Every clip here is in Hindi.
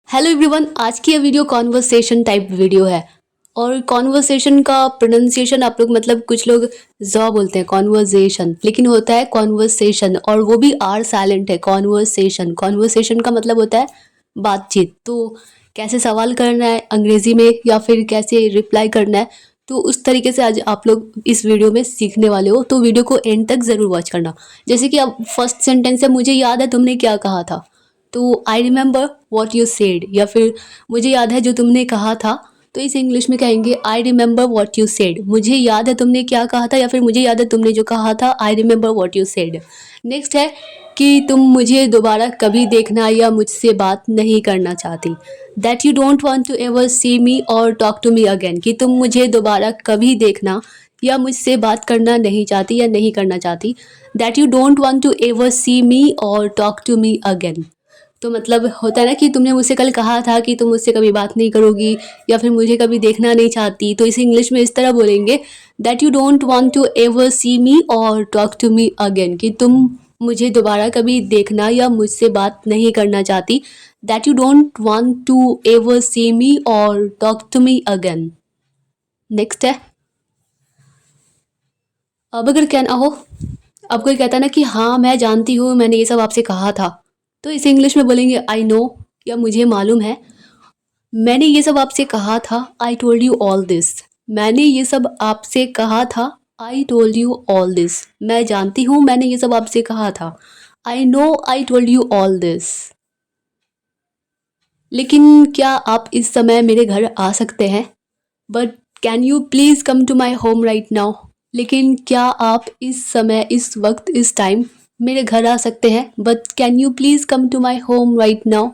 हेलो एवरीवन, आज की ये वीडियो कॉन्वर्सेशन टाइप वीडियो है। और कॉन्वर्सेशन का प्रोनाउंसिएशन आप लोग मतलब कुछ लोग ज बोलते हैं कॉन्वर्जेशन, लेकिन होता है कॉन्वर्सेशन और वो भी आर साइलेंट है। कॉन्वर्सेशन कॉन्वर्सेशन का मतलब होता है बातचीत। तो कैसे सवाल करना है अंग्रेजी में या फिर कैसे रिप्लाई करना है, तो उस तरीके से आज आप लोग इस वीडियो में सीखने वाले हो। तो वीडियो को एंड तक ज़रूर वॉच करना। जैसे कि अब फर्स्ट सेंटेंस है, मुझे याद है तुमने क्या कहा था। तो I remember what you said, या फिर मुझे याद है जो तुमने कहा था। तो इस इंग्लिश में कहेंगे I remember what you said, मुझे याद है तुमने क्या कहा था, या फिर मुझे याद है तुमने जो कहा था। I remember what you said. Next है कि तुम मुझे दोबारा कभी देखना या मुझसे बात नहीं करना चाहती। That you don't want to ever see me or talk to me again, कि तुम मुझे दोबारा कभी देखना या मुझसे बात करना नहीं चाहती या नहीं करना चाहती। That you don't want to ever see me or talk to me again. तो मतलब होता है ना कि तुमने मुझसे कल कहा था कि तुम मुझसे कभी बात नहीं करोगी या फिर मुझे कभी देखना नहीं चाहती। तो इसे इंग्लिश में इस तरह बोलेंगे, that you don't want to ever see me or talk to me again, कि तुम मुझे दोबारा कभी देखना या मुझसे बात नहीं करना चाहती। That you don't want to ever see me or talk to me again. Next है, अब अगर कहना हो, अब कोई कहता है ना कि हाँ मैं जानती हूँ, मैंने ये सब आपसे कहा था। तो इसे इंग्लिश में बोलेंगे आई नो, या मुझे मालूम है। मैंने ये सब आपसे कहा था, I told you all this. मैंने ये सब आपसे कहा था, I told you all this. मैं जानती हूँ, मैंने ये सब आपसे कहा था। I know I told you all this. लेकिन क्या आप इस समय मेरे घर आ सकते हैं? But can you please come to my home right now. लेकिन क्या आप इस समय, इस वक्त, इस टाइम मेरे घर आ सकते हैं? But can you please come to my home right now.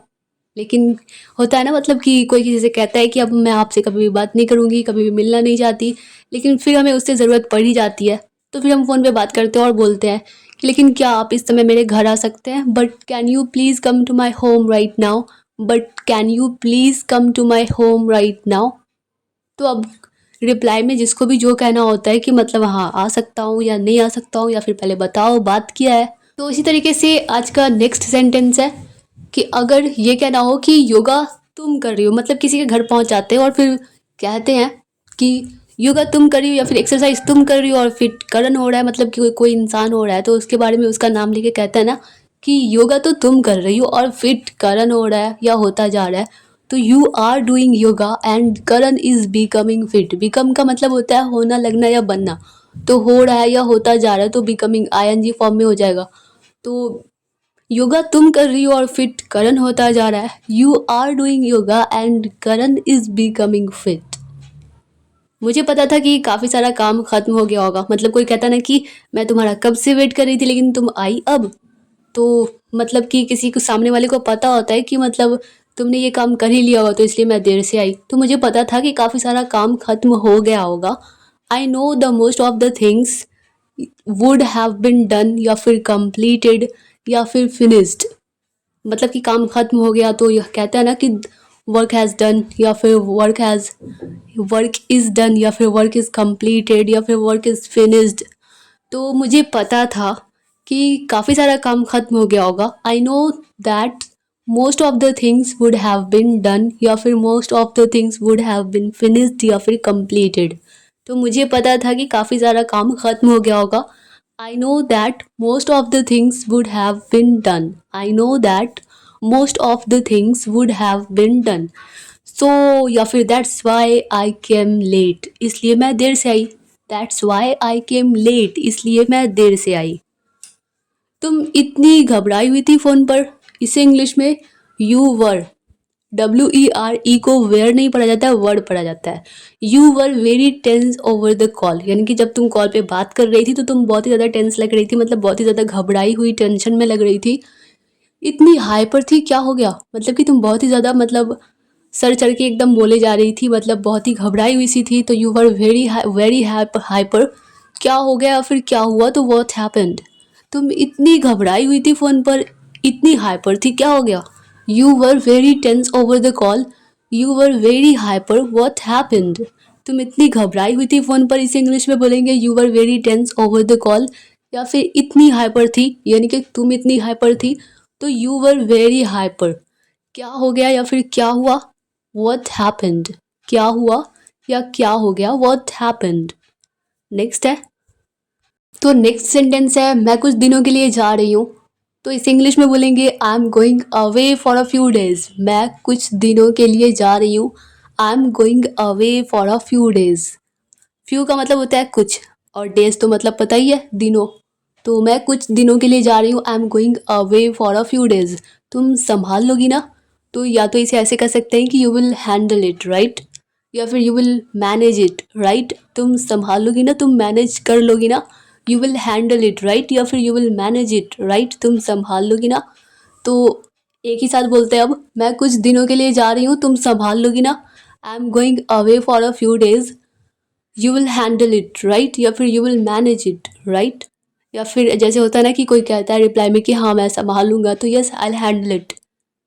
लेकिन होता है ना, मतलब कि कोई किसी से कहता है कि अब मैं आपसे कभी भी बात नहीं करूँगी, कभी भी मिलना नहीं चाहती, लेकिन फिर हमें उससे ज़रूरत पड़ ही जाती है। तो फिर हम फ़ोन पे बात करते हैं और बोलते हैं कि लेकिन क्या आप इस समय मेरे घर आ सकते हैं? But can you please come to my home right now. But can you please come to my home right now. तो अब रिप्लाई में जिसको भी जो कहना होता है कि मतलब हाँ आ सकता हूँ या नहीं आ सकता हूँ, या फिर पहले बताओ बात किया है। तो इसी तरीके से आज का नेक्स्ट सेंटेंस है कि अगर ये कहना हो कि योगा तुम कर रही हो, मतलब किसी के घर पहुंच जाते हो और फिर कहते हैं कि योगा तुम कर रही हो या फिर एक्सरसाइज तुम कर रही हो, और फिर करण हो रहा है, मतलब कि कोई इंसान हो रहा है, तो उसके बारे में उसका नाम लेके कहते हैं ना कि योगा तो तुम कर रही हो और फिट करण हो रहा है या होता जा रहा है। तो you are doing yoga and Karan is becoming fit. Become का मतलब होता है होना, लगना या बनना। तो हो रहा है या होता जा रहा है, तो बिकमिंग आईएनजी फॉर्म में हो जाएगा। तो योगा तुम कर रही हो और फिट करण होता जा रहा है। You are doing yoga and Karan is becoming fit. मुझे पता था कि काफ़ी सारा काम खत्म हो गया होगा। मतलब कोई कहता ना कि मैं तुम्हारा कब से वेट कर रही थी लेकिन तुम आई अब। तो मतलब कि किसी को, सामने वाले को पता होता है कि मतलब तुमने ये काम कर ही लिया होगा, तो इसलिए मैं देर से आई। तो मुझे पता था कि काफ़ी सारा काम खत्म हो गया होगा। I know the most of the things would have been done, या फिर कंप्लीटेड, या फिर फिनिश्ड। मतलब कि काम खत्म हो गया, तो यह कहता है ना कि वर्क हैज़ डन, या फिर वर्क इज़ डन, या फिर वर्क इज़ कंप्लीटेड, या फिर वर्क इज़ फिनिश्ड। तो मुझे पता था कि काफ़ी सारा काम खत्म हो गया होगा। I know that most of the things would have been done, या फिर most of the things would have bin finished, या फिर कंप्लीटेड। तो मुझे पता था कि काफ़ी सारा काम खत्म हो गया होगा। I know that most of the things would have been done. I know that most of the things would have been done. So, या फिर that's why I came late, इसलिए मैं देर से आई। That's why I came late, इसलिए मैं देर से आई। तुम इतनी घबराई हुई थी फ़ोन पर। इसे इंग्लिश में यू वर, WERE को वेयर नहीं पढ़ा जाता है, वर्ड पढ़ा जाता है। You were very tense over the call, यानी कि जब तुम कॉल पे बात कर रही थी तो तुम बहुत ही ज़्यादा टेंस लग रही थी, मतलब बहुत ही ज़्यादा घबराई हुई, टेंशन में लग रही थी। इतनी हाइपर थी, क्या हो गया? मतलब कि तुम बहुत ही ज़्यादा, मतलब सर चढ़ के एकदम बोले जा रही थी, मतलब बहुत ही घबराई हुई सी थी। तो यू वर वेरी हाइपर। क्या हो गया, फिर क्या हुआ? तो व्हाट हैपेंड। तुम इतनी घबराई हुई थी फ़ोन पर, इतनी हाइपर थी, क्या हो गया? You were very tense over the call, you were very hyper, what happened. तुम इतनी घबराई हुई थी फ़ोन पर, इसे इंग्लिश में बोलेंगे you were very tense over the call. या फिर इतनी हाइपर थी, यानी कि तुम इतनी हाइपर थी, तो यू वर वेरी हाइपर। क्या हो गया या फिर क्या हुआ, what happened। क्या हुआ या क्या हो गया, what happened। नेक्स्ट है, तो नेक्स्ट सेंटेंस है मैं कुछ दिनों के लिए जा रही हूँ। तो इसे इंग्लिश में बोलेंगे I am going away for a few days. मैं कुछ दिनों के लिए जा रही हूँ, आई am going away for a few days. Few का मतलब होता है कुछ, और डेज तो मतलब पता ही है, दिनों। तो मैं कुछ दिनों के लिए जा रही हूँ, आई am going away for a few days. तुम संभाल लोगी ना। तो या तो इसे ऐसे कर सकते हैं कि you will handle it, right. या फिर you will manage it, right. तुम संभाल लोगी ना, तुम मैनेज कर लोगी ना। You will handle it, right. या फिर you will manage it, right. तुम संभाल लोगी ना। तो एक ही साथ बोलते हैं अब, मैं कुछ दिनों के लिए जा रही हूँ, तुम संभाल लोगी ना। आई am going away for a few days, you will handle it, right. या फिर you will manage it, right. या फिर जैसे होता है ना कि कोई कहता है रिप्लाई में कि हाँ मैं संभाल लूँगा, तो yes I will handle it.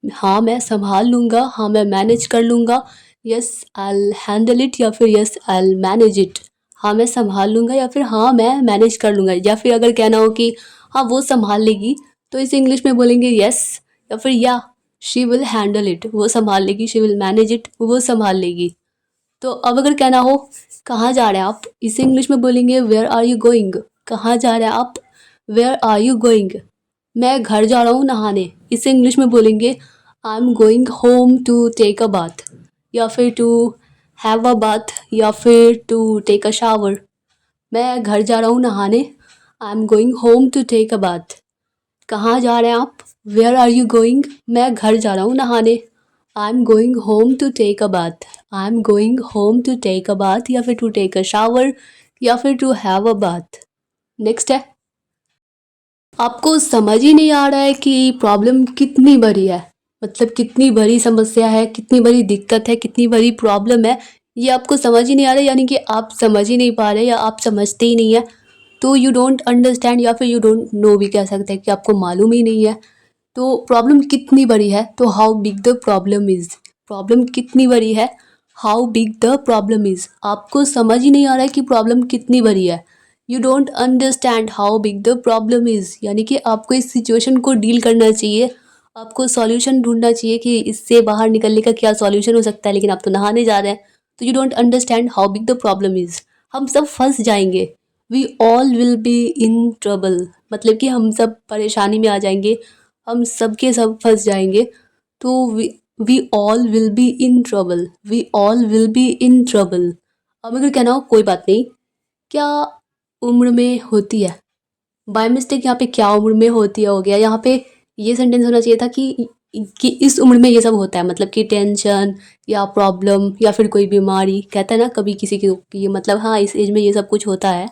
हाँ मैं संभाल लूँगा, हाँ मैं मैनेज कर लूँगा, yes I will handle it. या फिर yes I will manage it. हाँ मैं संभाल लूँगा या फिर हाँ मैं मैनेज कर लूँगा। या फिर अगर कहना हो कि हाँ वो संभाल लेगी, तो इसे इंग्लिश में बोलेंगे यस। या फिर या शी विल हैंडल इट, वो संभाल लेगी, शी विल मैनेज इट, वो संभाल लेगी। तो अब अगर कहना हो कहाँ जा रहे हैं आप, इसे इंग्लिश में बोलेंगे वेयर आर यू गोइंग। कहाँ जा रहे हैं आप, वेयर आर यू गोइंग। मैं घर जा रहा हूँ नहाने, इसे इंग्लिश में बोलेंगे I am going home to take a bath. या फिर टू हैव अ बाथ, या फिर टू टेक अ शावर। मैं घर जा रहा हूँ नहाने, I am going home to take a bath. कहाँ जा रहे हैं आप, वेयर आर यू गोइंग। मैं घर जा रहा हूँ नहाने, I am going home to take a bath. I am going home to take a bath, या फिर टू टेक अ शावर, या फिर to have a bath. Next है, आपको समझ ही नहीं आ रहा है कि प्रॉब्लम कितनी बड़ी है, मतलब कितनी बड़ी समस्या है, कितनी बड़ी दिक्कत है, कितनी बड़ी प्रॉब्लम है, ये आपको समझ ही नहीं आ रहा है। यानी कि आप समझ ही नहीं पा रहे या आप समझते ही नहीं है। तो यू डोंट अंडरस्टैंड, या फिर यू डोंट नो भी कह सकते हैं कि आपको मालूम ही नहीं है। तो प्रॉब्लम कितनी बड़ी है, तो how big the problem is. Problem कितनी बड़ी है, how big the problem is. आपको समझ ही नहीं आ रहा है कि प्रॉब्लम कितनी बड़ी है। You don't understand how big the problem is, यानी कि आपको इस सिचुएशन को डील करना चाहिए, आपको सॉल्यूशन ढूंढना चाहिए कि इससे बाहर निकलने का क्या सॉल्यूशन हो सकता है, लेकिन आप तो नहाने जा रहे हैं। तो you don't understand how big the problem is. हम सब फंस जाएंगे, we all will be in trouble, मतलब कि हम सब परेशानी में आ जाएंगे, हम सब के सब फंस जाएंगे। तो we all will be in trouble, we all will be in trouble. अब अगर कहना हो कोई बात नहीं, क्या उम्र में होती है, बाय मिस्टेक यहाँ पे क्या उम्र में होती है हो गया। यहाँ पे ये सेंटेंस होना चाहिए था कि इस उम्र में ये सब होता है, मतलब कि टेंशन या प्रॉब्लम या फिर कोई बीमारी, कहता है ना कभी किसी की कि ये मतलब हाँ इस एज में ये सब कुछ होता है।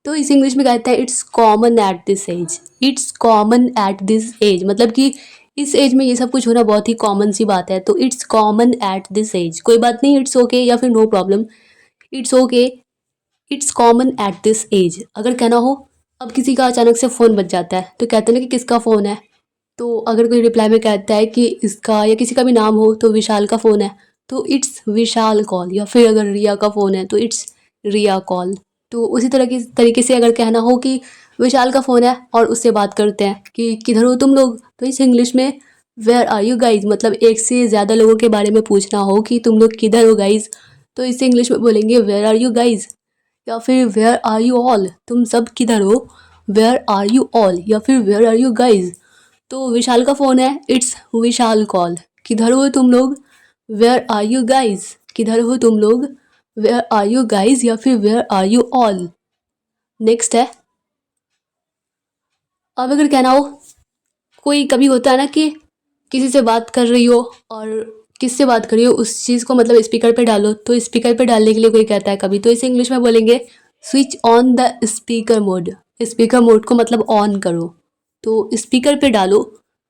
तो इस इंग्लिश में कहता है it's common at this age, it's common at this age, मतलब कि इस एज में ये सब कुछ होना बहुत ही कॉमन सी बात है। तो it's common at this age, कोई बात नहीं, इट्स ओके या फिर no problem, it's okay, it's common at this age. अगर कहना हो अब किसी का अचानक से फ़ोन बज जाता है, तो कहते हैं ना कि किसका फ़ोन है। तो अगर कोई रिप्लाई में कहता है कि इसका, या किसी का भी नाम हो, तो विशाल का फ़ोन है, तो इट्स विशाल कॉल। या फिर अगर रिया का फ़ोन है तो इट्स रिया कॉल। तो उसी तरह की तरीके से अगर कहना हो कि विशाल का फ़ोन है और उससे बात करते हैं कि किधर हो तुम लोग, तो इस इंग्लिश में वेयर आर यू गाइज, मतलब एक से ज़्यादा लोगों के बारे में पूछना हो कि तुम लोग किधर हो गाइज, तो इसे इंग्लिश में बोलेंगे वेयर आर यू गाइज। या फिर वेयर आर यू ऑल, तुम सब किधर हो, वेयर आर यू ऑल। या फिर वेयर आर यू गाइज, तो विशाल का फ़ोन है, इट्स विशाल कॉल। किधर हो तुम लोग, वेयर आर यू गाइज, किधर हो तुम लोग, वेयर आर यू गाइज। या फिर where are you all. Next है, अब अगर कहना हो कोई, कभी होता है ना कि किसी से बात कर रही हो और किससे बात कर रही हो उस चीज़ को मतलब स्पीकर पे डालो, तो स्पीकर पे डालने के लिए कोई कहता है कभी, तो इसे इंग्लिश में बोलेंगे switch on the speaker mode. Speaker mode को मतलब ऑन करो, तो स्पीकर पे डालो,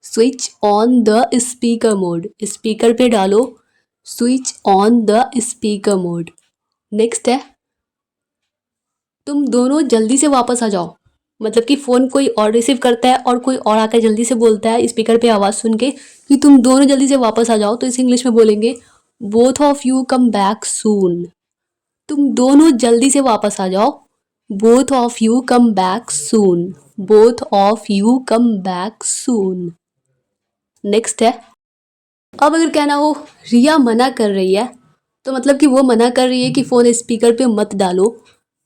switch on the speaker mode. Speaker पे डालो, switch on the speaker mode. Next है, तुम दोनों जल्दी से वापस आ जाओ, मतलब कि फ़ोन कोई और रिसीव करता है और कोई और आकर जल्दी से बोलता है स्पीकर पे आवाज़ सुन के कि तुम दोनों जल्दी से वापस आ जाओ, तो इसे इंग्लिश में बोलेंगे both of you come back soon. तुम दोनों जल्दी से वापस आ जाओ, both of you come back soon, both of you come back soon. Next है, अब अगर कहना हो रिया मना कर रही है, तो मतलब कि वो मना कर रही है कि फ़ोन स्पीकर पे मत डालो,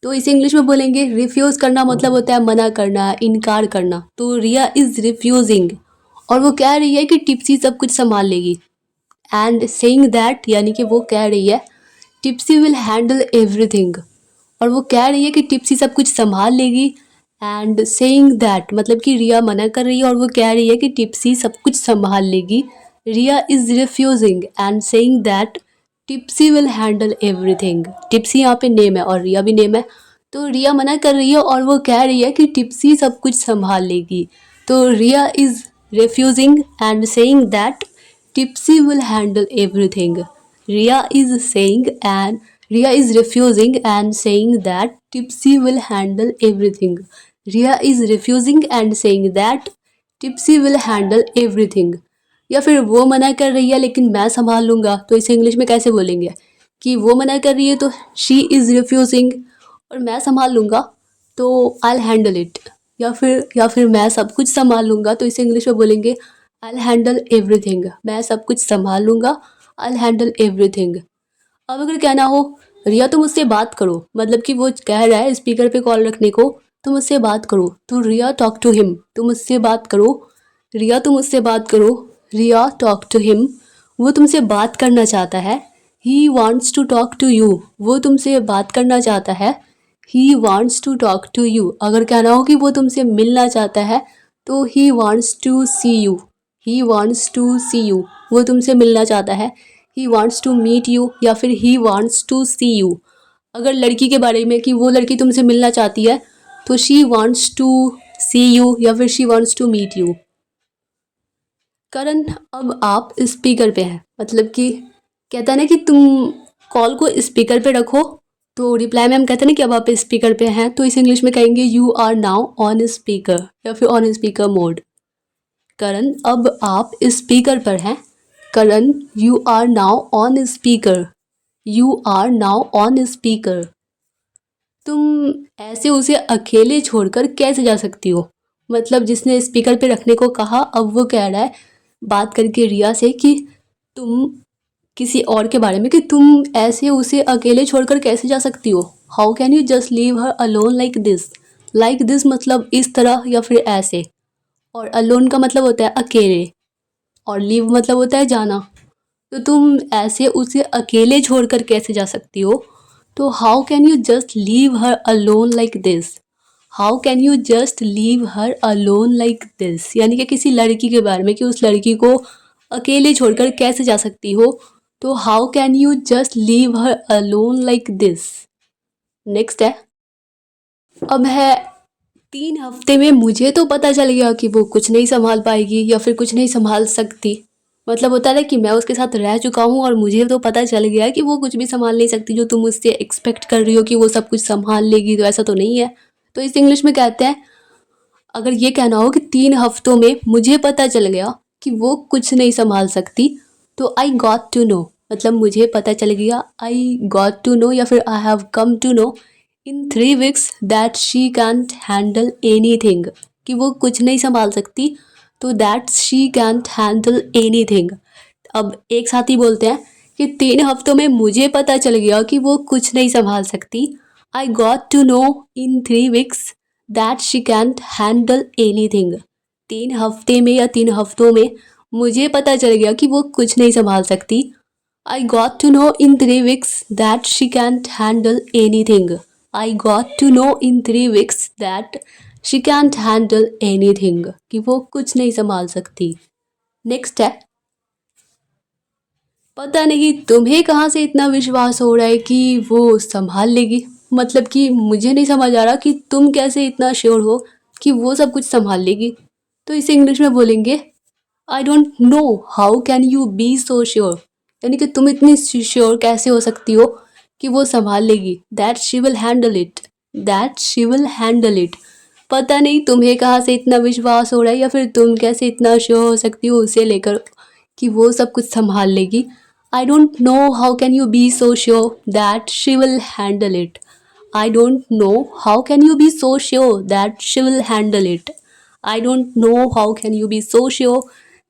तो इसे इंग्लिश में बोलेंगे रिफ्यूज़ करना, मतलब होता है मना करना, इनकार करना। तो रिया इज़ रिफ्यूजिंग, और वो कह रही है कि टिप्सी सब कुछ संभाल लेगी। एंड सेइंग दैट, यानी कि वो कह रही है टिप्सी विल हैंडल एवरीथिंग, और वो कह रही है कि टिप्सी सब कुछ संभाल लेगी। एंड सेइंग दैट, मतलब कि रिया मना कर रही है और वो कह रही है कि टिप्सी सब कुछ संभाल लेगी। Riya is refusing and saying that Tipsy will handle everything. Tipsy यहाँ पे नेम है और रिया भी नेम है। तो रिया मना कर रही है और वो कह रही है कि टिप्सी सब कुछ संभाल लेगी। तो Riya is refusing and saying that Tipsy will handle everything. Ria is saying and Ria is refusing and saying that Tipsy will handle everything. Ria is refusing and saying that Tipsy will handle everything. या फिर वो मना कर रही है लेकिन मैं संभाल लूँगा, तो इसे इंग्लिश में कैसे बोलेंगे कि वो मना कर रही है तो शी इज़ रिफ्यूजिंग, और मैं संभाल लूँगा तो आई हैंडल इट। या फिर मैं सब कुछ संभाल लूँगा, तो इसे इंग्लिश में बोलेंगे आई हैंडल एवरीथिंग। मैं सब कुछ संभाल लूँगा, आई हैंडल एवरीथिंग। अब अगर कहना हो रिया तुम मुझसे बात करो, मतलब कि वो कह रहा है स्पीकर पे कॉल रखने को, तुम मुझसे बात करो, तो रिया टॉक टू हिम, तुम मुझसे बात करो। रिया तुम मुझसे बात करो, रिया टॉक टू हिम, वो तुमसे बात करना चाहता है। He wants to talk to you, वो तुमसे बात करना चाहता है। He wants to talk to you. अगर कहना हो कि वो तुमसे मिलना चाहता है, तो he wants to see you. He wants to see you, वो तुमसे मिलना चाहता है। He wants to meet you, या फिर he wants to see you. अगर लड़की के बारे में कि वो लड़की तुमसे मिलना चाहती है, तो she wants to see you या फिर she wants to meet you. Karan, अब आप स्पीकर पे हैं, मतलब कि कहता है ना कि तुम कॉल को स्पीकर पे रखो, तो रिप्लाई में हम कहते हैं ना कि अब आप स्पीकर पे हैं, तो इस इंग्लिश में कहेंगे you are now on speaker या फिर ऑन स्पीकर मोड। करण, अब आप स्पीकर पर हैं। Karan, you are now on speaker. You are now on speaker. तुम ऐसे उसे अकेले छोड़कर कैसे जा सकती हो, मतलब जिसने स्पीकर पे रखने को कहा, अब वो कह रहा है बात करके रिया से कि तुम किसी और के बारे में, कि तुम ऐसे उसे अकेले छोड़कर कैसे जा सकती हो। How can you just leave her alone like this. Like this मतलब इस तरह या फिर ऐसे, और अलोन का मतलब होता है अकेले, और लीव मतलब होता है जाना। तो तुम ऐसे उसे अकेले छोड़कर कैसे जा सकती हो। तो how can you just leave her alone like this. How can you just leave her alone like this, यानी कि किसी लड़की के बारे में कि उस लड़की को अकेले छोड़कर कैसे जा सकती हो। तो how can you just leave her alone like this. Next है, अब है 3 हफ्ते में मुझे तो पता चल गया कि वो कुछ नहीं संभाल पाएगी या फिर कुछ नहीं संभाल सकती। मतलब होता है ना कि मैं उसके साथ रह चुका हूँ और मुझे तो पता चल गया कि वो कुछ भी संभाल नहीं सकती। जो तुम मुझसे एक्सपेक्ट कर रही हो कि वो सब कुछ संभाल लेगी, तो ऐसा तो नहीं है। तो इस इंग्लिश में कहते हैं, अगर ये कहना हो कि 3 हफ्तों में मुझे पता चल गया कि वो कुछ नहीं संभाल सकती, तो आई गॉट टू नो, मतलब मुझे पता चल गया। आई गॉट टू नो या फिर I have come to know in 3 weeks that she can't handle anything, कि वो कुछ नहीं संभाल सकती, तो that she can't handle anything. अब एक साथ ही बोलते हैं कि 3 हफ्तों में मुझे पता चल गया कि वो कुछ नहीं संभाल सकती। I got to know in 3 weeks that she can't handle anything. 3 हफ्ते में या 3 हफ्तों में मुझे पता चल गया कि वो कुछ नहीं संभाल सकती। I got to know in 3 weeks that she can't handle anything. I got to know in 3 weeks that she can't handle anything, कि वो कुछ नहीं संभाल सकती। नेक्स्ट है, पता नहीं तुम्हें कहाँ से इतना विश्वास हो रहा है कि वो संभाल लेगी। मतलब कि मुझे नहीं समझ आ रहा कि तुम कैसे इतना श्योर हो कि वो सब कुछ संभाल लेगी। तो इसे इंग्लिश में बोलेंगे I don't know how can you be so sure, यानी कि तुम इतनी श्योर कैसे हो सकती हो कि वो संभाल लेगी। That she will handle it. That she will handle it. पता नहीं तुम्हें कहाँ से इतना विश्वास हो रहा है या फिर तुम कैसे इतना श्योर हो सकती हो उसे लेकर कि वो सब कुछ संभाल लेगी। I don't know how can you be so sure that she will handle it. I don't know how can you be so sure that she will handle it. I don't know how can you be so sure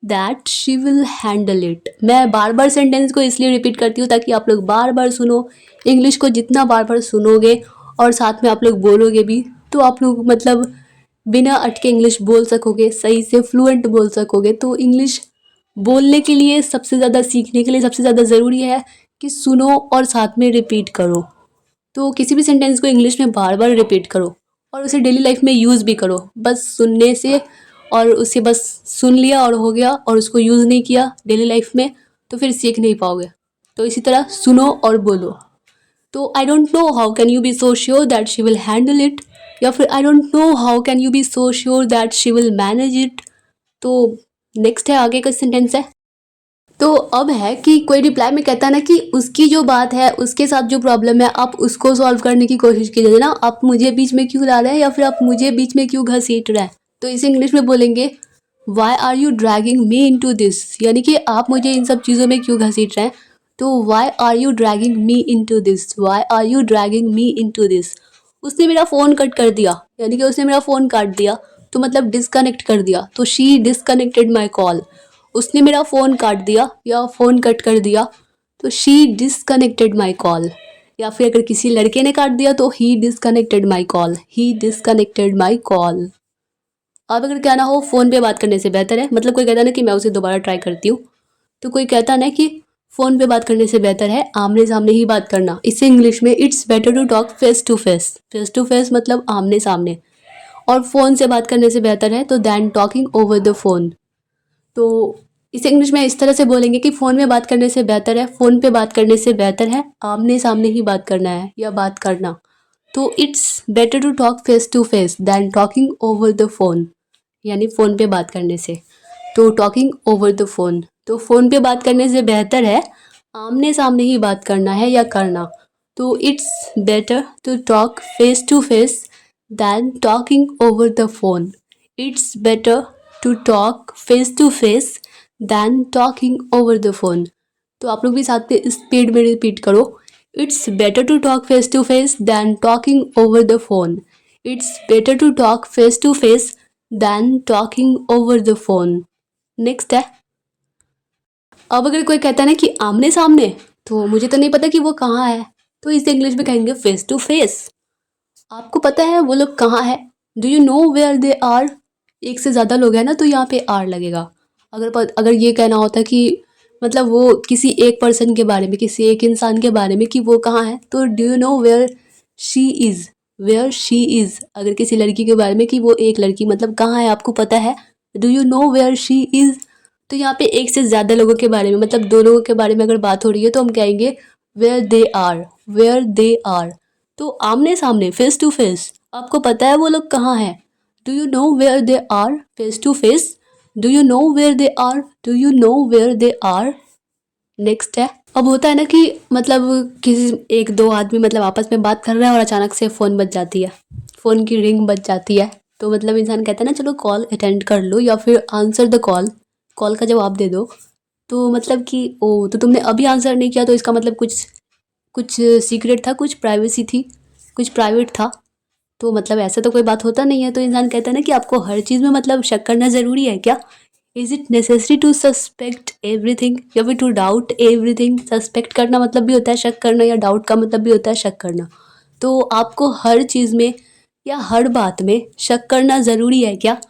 that she will handle it. मैं बार बार सेंटेंस को इसलिए रिपीट करती हूँ ताकि आप लोग बार बार सुनो। इंग्लिश को जितना बार बार सुनोगे और साथ में आप लोग बोलोगे भी, तो आप लोग मतलब बिना अटके इंग्लिश बोल सकोगे, सही से फ्लुएंट बोल सकोगे। तो इंग्लिश बोलने के लिए सबसे ज़्यादा, सीखने के लिए सबसे ज़्यादा ज़रूरी है कि सुनो और साथ में रिपीट करो। तो किसी भी सेंटेंस को इंग्लिश में बार बार रिपीट करो और उसे डेली लाइफ में यूज़ भी करो। बस सुनने से और उसे बस सुन लिया और हो गया और उसको यूज़ नहीं किया डेली लाइफ में, तो फिर सीख नहीं पाओगे। तो इसी तरह सुनो और बोलो। तो I don't know how can you be so sure that she will handle it, या फिर I don't know how can you be so sure that she will manage it. तो नेक्स्ट है, आगे का सेंटेंस है। तो अब है कि कोई रिप्लाई में कहता है ना कि उसकी जो बात है, उसके साथ जो प्रॉब्लम है, आप उसको सॉल्व करने की कोशिश कीजिए ना, आप मुझे बीच में क्यों ला रहे हैं या फिर आप मुझे बीच में क्यों घसीट रहे हैं। तो इसे इंग्लिश में बोलेंगे why are you dragging me into this, यानी कि आप मुझे इन सब चीज़ों में क्यों घसीट रहे हैं। तो why are you dragging me into this, why are you dragging me into this. उसने मेरा फ़ोन कट कर दिया, यानी कि उसने मेरा फ़ोन काट दिया, तो मतलब डिस्कनेक्ट कर दिया। तो शी डिस्कनेक्टेड माई कॉल। उसने मेरा फ़ोन काट दिया या फ़ोन कट कर दिया, तो शी डिस्कनेक्टेड माई कॉल। या फिर अगर किसी लड़के ने काट दिया तो he disconnected my call, he disconnected my call. अब अगर कहना हो फ़ोन पे बात करने से बेहतर है, मतलब कोई कहता है ना कि मैं उसे दोबारा ट्राई करती हूँ, तो कोई कहता ना कि फ़ोन पे बात करने से बेहतर है आमने सामने ही बात करना। इससे इंग्लिश में it's better to talk face to face. Face to face मतलब आमने सामने, और फ़ोन से बात करने से बेहतर है तो than talking over the phone. तो इसे इंग्लिश में इस तरह से बोलेंगे कि फ़ोन में बात करने से बेहतर है, फ़ोन पे बात करने से बेहतर है आमने सामने ही बात करना है या बात करना। तो it's better to talk face to face than talking over the phone, यानी फ़ोन पे बात करने से। तो टॉकिंग ओवर द फ़ोन, तो फ़ोन पे बात करने से बेहतर है आमने सामने ही बात करना है या करना। तो it's better to talk face to face than talking over the phone. It's better to talk face to face than talking over the phone. तो आप लोग भी साथ में स्पीड में रिपीट करो। It's better to talk face to face than talking over the phone. It's better to talk face to face than talking over the phone. Next है, अब अगर कोई कहता है ना कि आमने सामने, तो मुझे तो नहीं पता कि वो कहाँ है, तो इसे इंग्लिश में कहेंगे फेस टू फेस। आपको पता है वो लोग कहाँ है? Do you know where they are? एक से ज़्यादा लोग हैं ना, तो यहाँ पे आर लगेगा। अगर ये कहना होता कि मतलब वो किसी एक पर्सन के बारे में, किसी एक इंसान के बारे में कि वो कहाँ है, तो do you know where she is, where she is. अगर किसी लड़की के बारे में कि वो एक लड़की मतलब कहाँ है आपको पता है, do you know where she is. तो यहाँ पे एक से ज़्यादा लोगों के बारे में, मतलब दो लोगों के बारे में अगर बात हो रही है तो हम कहेंगे where they are, where they are. तो आमने सामने फेस टू फेस, आपको पता है वो लोग कहाँ हैं। Do you know where they are, face to face. Do you know where they are, do you know where they are. Next है, अब होता है ना कि मतलब किसी एक दो आदमी मतलब आपस में बात कर रहा है और अचानक से फ़ोन बज जाती है, फ़ोन की रिंग बज जाती है। तो मतलब इंसान कहता है ना चलो कॉल अटेंड कर लो या फिर आंसर द कॉल, कॉल का जवाब दे दो। तो मतलब कि ओ, तो तुमने अभी आंसर नहीं किया तो इसका मतलब कुछ कुछ सीक्रेट था, कुछ प्राइवेसी थी, कुछ प्राइवेट था। तो मतलब ऐसा तो कोई बात होता नहीं है। तो इंसान कहता है ना कि आपको हर चीज़ में मतलब शक करना ज़रूरी है क्या? Is it necessary to suspect everything, या फिर टू डाउट एवरीथिंग। सस्पेक्ट करना मतलब भी होता है शक करना, या डाउट का मतलब भी होता है शक करना। तो आपको हर चीज़ में या हर बात में शक करना ज़रूरी है क्या?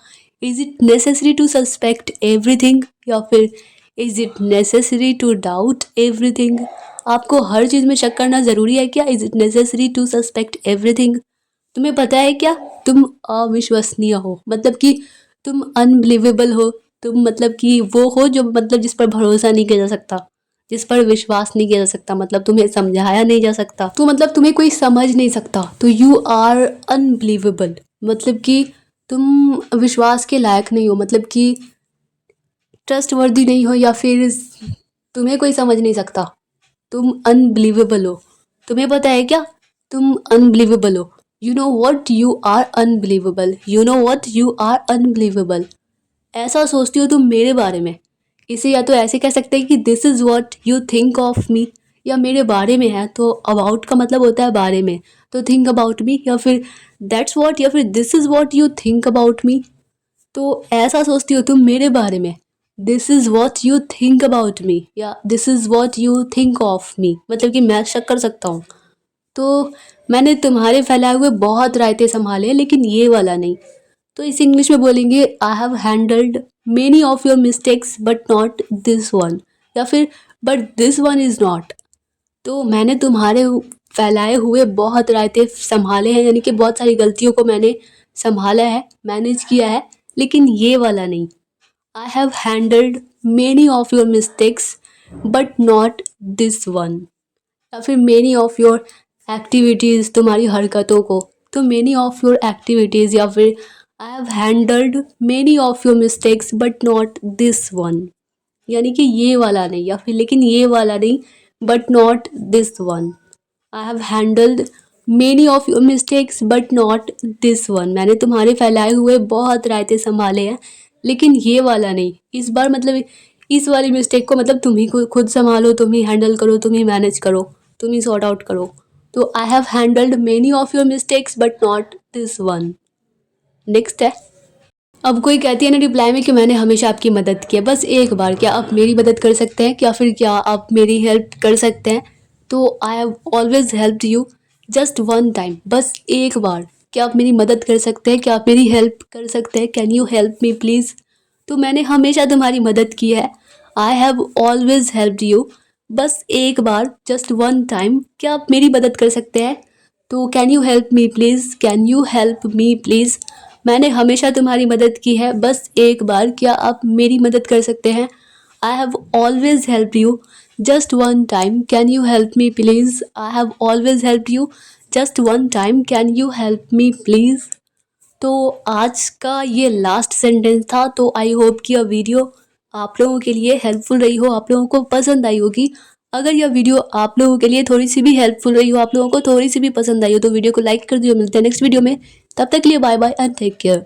Is it necessary to suspect everything, या फिर is it necessary to doubt everything. आपको हर चीज़ में शक करना ज़रूरी है क्या? Is it necessary to suspect everything. तुम्हें पता है क्या, तुम अविश्वसनीय हो, मतलब कि तुम अनबिलीवेबल हो। तुम मतलब कि वो हो जो मतलब जिस पर भरोसा नहीं किया जा सकता, जिस पर विश्वास नहीं किया जा सकता, मतलब तुम्हें समझाया नहीं जा सकता, तो मतलब तुम्हें कोई समझ नहीं सकता। तो यू आर अनबिलीवेबल, मतलब कि तुम विश्वास के लायक नहीं हो, मतलब कि ट्रस्ट वर्दी नहीं हो, या फिर तुम्हें कोई समझ नहीं सकता। तुम अनबिलीवेबल हो। तुम्हें पता है क्या, तुम अनबिलीवेबल हो। You know what, you are unbelievable. You know what, you are unbelievable. ऐसा सोचती हो तुम मेरे बारे में। इसे या तो ऐसे कह सकते हैं कि this is what you think of मी, या मेरे बारे में है तो अबाउट का मतलब होता है बारे में, तो थिंक अबाउट मी, या फिर दैट्स वॉट, या फिर this is what you think about me. तो ऐसा सोचती हो तुम मेरे बारे में। This is what you think about me या this is what you think of me, मतलब कि मैं शक कर सकता हूँ। तो मैंने तुम्हारे फैलाए हुए बहुत रायते संभाले हैं, लेकिन ये वाला नहीं। तो इस इंग्लिश में बोलेंगे I have handled many of your mistakes but not this one, या फिर but this one is not. तो मैंने तुम्हारे फैलाए हुए बहुत रायते संभाले हैं, यानी कि बहुत सारी गलतियों को मैंने संभाला है, मैनेज किया है, लेकिन ये वाला नहीं। I have handled many of your mistakes but not this one, या फिर मेनी ऑफ योर एक्टिविटीज़, तुम्हारी हरकतों को। तो मेनी ऑफ योर एक्टिविटीज़ या फिर I have handled many of your mistakes but not this one, यानी कि ये वाला नहीं, या फिर लेकिन ये वाला नहीं, but not this one. I have handled many of your mistakes but not this one. मैंने तुम्हारे फैलाए हुए बहुत रायते संभाले हैं, लेकिन ये वाला नहीं। इस बार मतलब इस वाली मिस्टेक को मतलब तुम ही खुद संभालो, तुम ही हैंडल करो, तुम ही मैनेज करो, तुम ही सॉर्ट आउट करो। तो I have handled many of your mistakes but not this one. Next है, अब कोई कहती है ना रिप्लाई में कि मैंने हमेशा आपकी मदद की है, बस एक बार क्या आप मेरी मदद कर सकते हैं, या फिर क्या आप मेरी हेल्प कर सकते हैं? तो I have always helped you just one time, बस एक बार क्या आप मेरी मदद कर सकते हैं, क्या आप मेरी हेल्प कर सकते हैं? Can you help me please? तो मैंने हमेशा तुम्हारी मदद की है। I have always helped you, बस एक बार जस्ट वन टाइम क्या आप मेरी मदद कर सकते हैं? तो can you help me please, can you help me please. मैंने हमेशा तुम्हारी मदद की है, बस एक बार क्या आप मेरी मदद कर सकते हैं? I have always help you just one time, can you help me please. I have always help you just one time, can you help me please. तो आज का ये लास्ट सेंटेंस था। तो आई होप कि यह वीडियो आप लोगों के लिए हेल्पफुल रही हो, आप लोगों को पसंद आई होगी। अगर यह वीडियो आप लोगों के लिए थोड़ी सी भी हेल्पफुल रही हो, आप लोगों को थोड़ी सी भी पसंद आई हो, तो वीडियो को लाइक कर दियो। मिलते हैं नेक्स्ट वीडियो में, तब तक के लिए bye bye and take care.